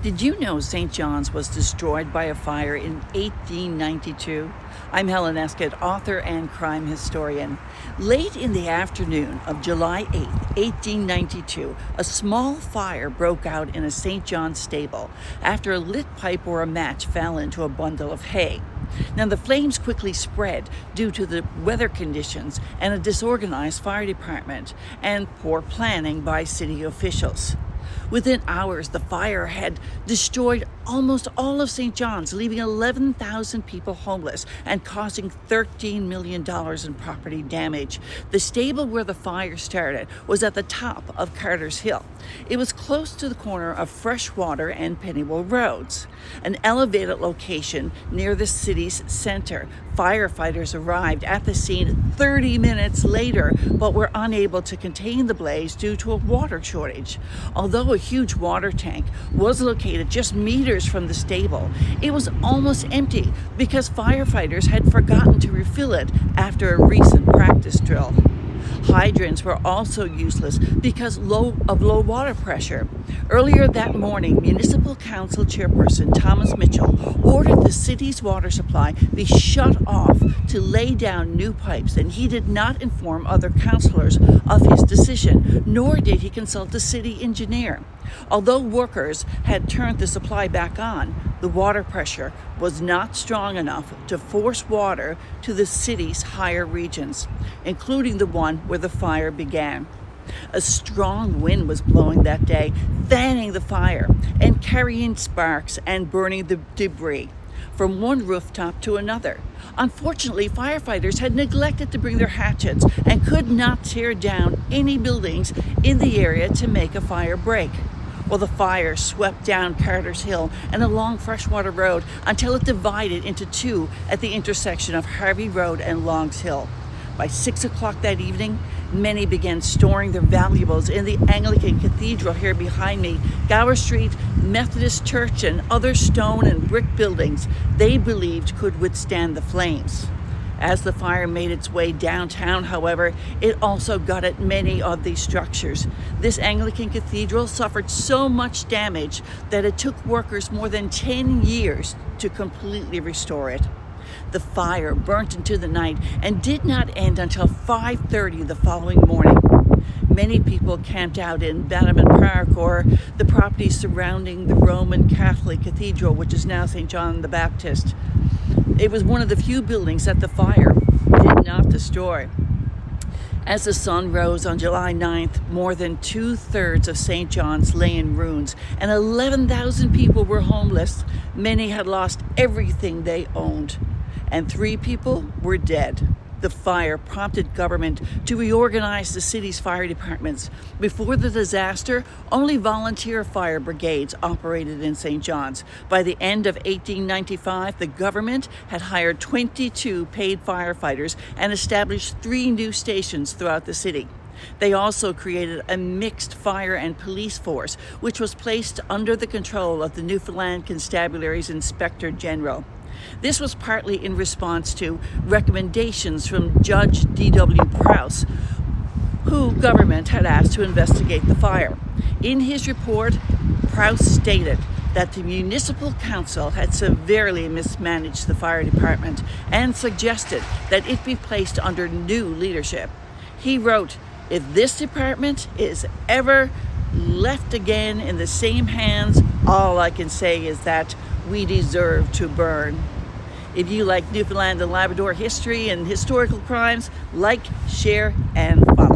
Did you know St. John's was destroyed by a fire in 1892? I'm Helen Escott, author and crime historian. Late in the afternoon of July 8, 1892, a small fire broke out in a St. John's stable after a lit pipe or a match fell into a bundle of hay. Now, the flames quickly spread due to the weather conditions and a disorganized fire department and poor planning by city officials. Within hours, the fire had destroyed almost all of St. John's, leaving 11,000 people homeless and causing $13 million in property damage. The stable where the fire started was at the top of Carter's Hill. It was close to the corner of Freshwater and Pennywell Roads, an elevated location near the city's center. Firefighters arrived at the scene 30 minutes later, but were unable to contain the blaze due to a water shortage. Although a huge water tank was located just meters from the stable, it was almost empty because firefighters had forgotten to refill it after a recent practice drill. Hydrants were also useless because of low water pressure. Earlier that morning, Municipal Council Chairperson Thomas Mitchell ordered the city's water supply be shut off to lay down new pipes, and he did not inform other councillors of his decision, nor did he consult the city engineer. Although workers had turned the supply back on, the water pressure was not strong enough to force water to the city's higher regions, including the one where the fire began. A strong wind was blowing that day, fanning the fire and carrying sparks and burning the debris from one rooftop to another. Unfortunately, firefighters had neglected to bring their hatchets and could not tear down any buildings in the area to make a fire break. Well, the fire swept down Carter's Hill and along Freshwater Road until it divided into two at the intersection of Harvey Road and Longs Hill. By 6 o'clock that evening, many began storing their valuables in the Anglican Cathedral here behind me, Gower Street, Methodist Church, and other stone and brick buildings they believed could withstand the flames. As the fire made its way downtown, however, it also gutted many of these structures. This Anglican cathedral suffered so much damage that it took workers more than 10 years to completely restore it. The fire burnt into the night and did not end until 5:30 the following morning. Many people camped out in Bannerman Park or the properties surrounding the Roman Catholic Cathedral, which is now St. John the Baptist. It was one of the few buildings that the fire did not destroy. As the sun rose on July 9th, more than 2/3 of St. John's lay in ruins, and 11,000 people were homeless. Many had lost everything they owned, and 3 people were dead. The fire prompted government to reorganize the city's fire departments. Before the disaster, only volunteer fire brigades operated in St. John's. By the end of 1895, the government had hired 22 paid firefighters and established 3 new stations throughout the city. They also created a mixed fire and police force, which was placed under the control of the Newfoundland Constabulary's Inspector General. This was partly in response to recommendations from Judge D.W. Prowse, who government had asked to investigate the fire. In his report, Prowse stated that the municipal council had severely mismanaged the fire department and suggested that it be placed under new leadership. He wrote, "If this department is ever left again in the same hands, all I can say is that we deserve to burn." If you like Newfoundland and Labrador history and historical crimes, like, share, and follow.